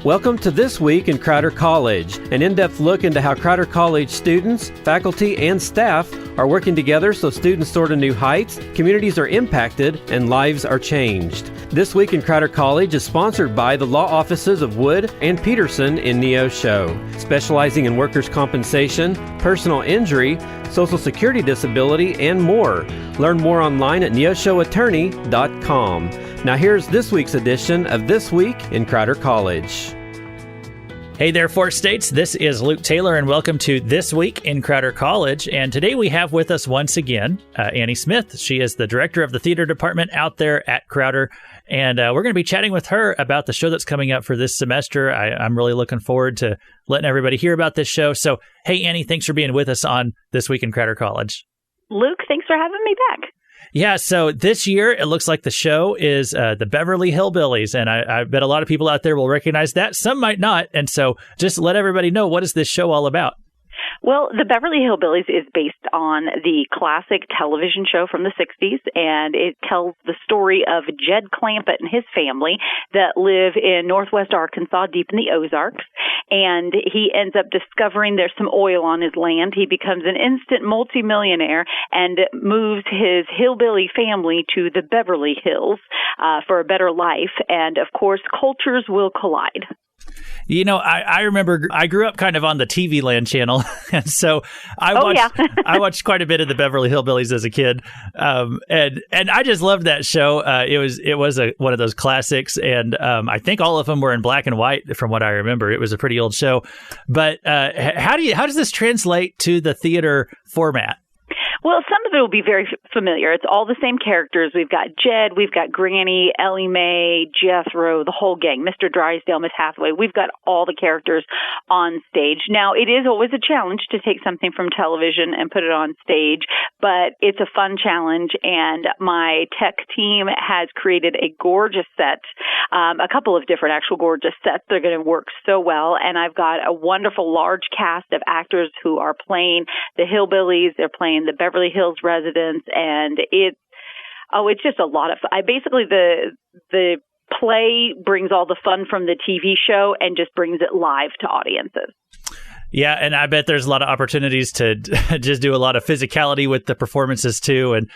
Welcome to This Week in Crowder College, an in-depth look into how Crowder College students, faculty, and staff are working together so students soar to new heights, communities are impacted, and lives are changed. This Week in Crowder College is sponsored by the law offices of Wood and Peterson in Neosho, specializing in workers' compensation, personal injury, Social Security disability, and more. Learn more online at neoshoattorney.com. Now here's this week's edition of This Week in Crowder College. Hey there, Fort States. This is Luke Taylor, and welcome to This Week in Crowder College. And today we have with us once again Annie Smith. She is the director of the theater department out there at Crowder. And we're going to be chatting with her about the show that's coming up for this semester. I'm really looking forward to letting everybody hear about this show. So, hey, Annie, thanks for being with us on This Week in Crowder College. Luke, thanks for having me back. Yeah, so this year, it looks like the show is the Beverly Hillbillies, and I bet a lot of people out there will recognize that. Some might not, and so just let everybody know, what is this show all about? Well, the Beverly Hillbillies is based on the classic television show from the 60s, and it tells the story of Jed Clampett and his family that live in northwest Arkansas, deep in the Ozarks, and he ends up discovering there's some oil on his land. He becomes an instant multimillionaire and moves his hillbilly family to the Beverly Hills for a better life, and of course, cultures will collide. You know, I remember I grew up kind of on the TV Land channel, and so I watched quite a bit of the Beverly Hillbillies as a kid, and I just loved that show. It was one of those classics, and I think all of them were in black and white from what I remember. It was a pretty old show, but how does this translate to the theater format? Well, some of it will be very familiar. It's all the same characters. We've got Jed, we've got Granny, Ellie Mae, Jethro, the whole gang, Mr. Drysdale, Miss Hathaway. We've got all the characters on stage. Now, it is always a challenge to take something from television and put it on stage, but it's a fun challenge, and my tech team has created a gorgeous set, a couple of different actual gorgeous sets. They're going to work so well, and I've got a wonderful large cast of actors who are playing the Hillbillies. They're playing the Beverly Hills residents, and it's just a lot of fun. The play brings all the fun from the TV show and just brings it live to audiences. Yeah, and I bet there's a lot of opportunities to just do a lot of physicality with the performances too, and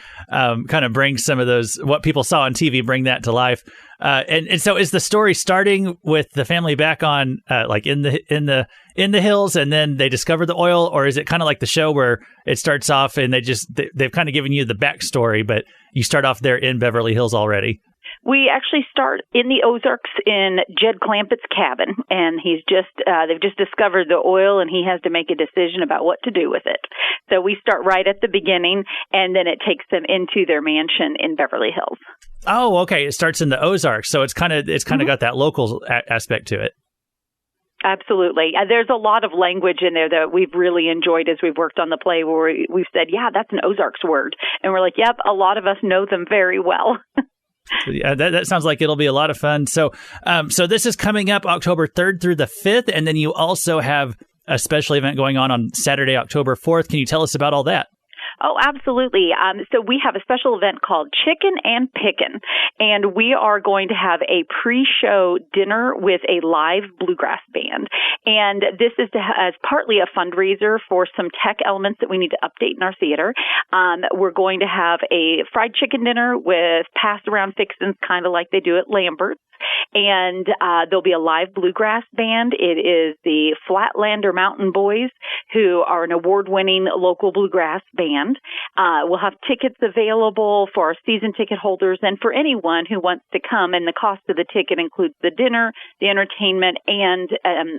kind of bring some of those, what people saw on TV, bring that to life. And so is the story starting with the family back on like in the hills, and then they discover the oil, or is it kind of like the show where it starts off and they've kind of given you the backstory, but you start off there in Beverly Hills already? We actually start in the Ozarks in Jed Clampett's cabin, and they've just discovered the oil, and he has to make a decision about what to do with it. So we start right at the beginning, and then it takes them into their mansion in Beverly Hills. Oh, okay. It starts in the Ozarks, so it's kind of got that local aspect to it. Absolutely. There's a lot of language in there that we've really enjoyed as we've worked on the play, where we've said, yeah, that's an Ozarks word. And we're like, yep, a lot of us know them very well. Yeah, that sounds like it'll be a lot of fun. So this is coming up October 3rd through the 5th, and then you also have a special event going on Saturday, October 4th. Can you tell us about all that? Oh, absolutely. So we have a special event called Chicken and Pickin', and we are going to have a pre-show dinner with a live bluegrass band. And this is as partly a fundraiser for some tech elements that we need to update in our theater. We're going to have a fried chicken dinner with passed-around fixins, kind of like they do at Lambert's. And there'll be a live bluegrass band. It is the Flatlander Mountain Boys, who are an award-winning local bluegrass band. We'll have tickets available for our season ticket holders and for anyone who wants to come. And the cost of the ticket includes the dinner, the entertainment, and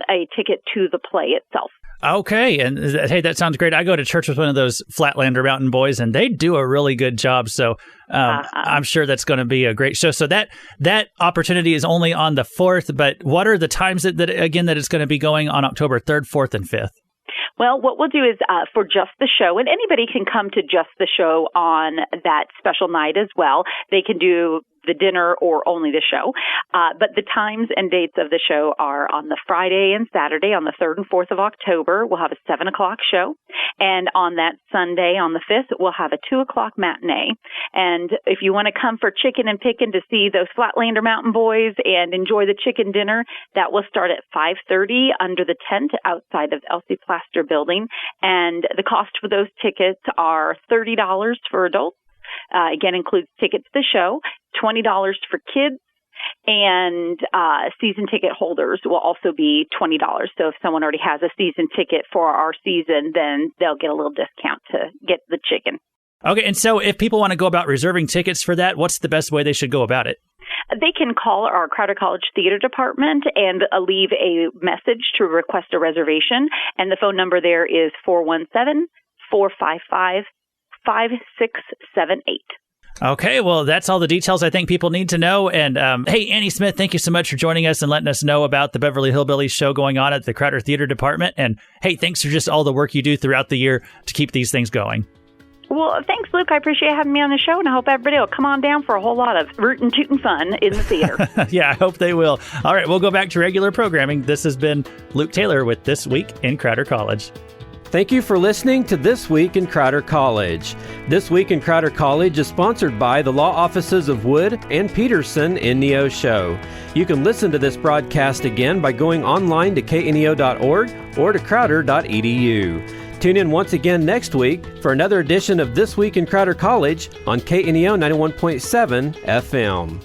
a ticket to the play itself. Okay. And hey, that sounds great. I go to church with one of those Flatlander Mountain Boys, and they do a really good job. So I'm sure that's going to be a great show. So that opportunity is only on the 4th, but what are the times that it's going to be going on October 3rd, 4th, and 5th? Well, what we'll do is for just the show, and anybody can come to just the show on that special night as well. They can do the dinner or only the show. But the times and dates of the show are on the Friday and Saturday on the 3rd and 4th of October. We'll have a 7 o'clock show. And on that Sunday, on the 5th, we'll have a 2 o'clock matinee. And if you want to come for chicken and pickin' to see those Flatlander Mountain Boys and enjoy the chicken dinner, that will start at 5:30 under the tent outside of Elsie Plaster Building. And the cost for those tickets are $30 for adults. Again, includes tickets to the show, $20 for kids, and season ticket holders will also be $20. So if someone already has a season ticket for our season, then they'll get a little discount to get the chicken. Okay, and so if people want to go about reserving tickets for that, what's the best way they should go about it? They can call our Crowder College Theater Department and leave a message to request a reservation. And the phone number there is 417-455-5678. Okay, well, that's all the details I think people need to know. And hey, Annie Smith, thank you so much for joining us and letting us know about the Beverly Hillbillies show going on at the Crowder Theater Department. And hey, thanks for just all the work you do throughout the year to keep these things going. Well, thanks, Luke. I appreciate having me on the show, and I hope everybody will come on down for a whole lot of rootin' tootin' fun in the theater. Yeah, I hope they will. All right, we'll go back to regular programming. This has been Luke Taylor with This Week in Crowder College. Thank you for listening to This Week in Crowder College. This Week in Crowder College is sponsored by the law offices of Wood and Peterson in Neosho. You can listen to this broadcast again by going online to kneo.org or to crowder.edu. Tune in once again next week for another edition of This Week in Crowder College on KNEO 91.7 FM.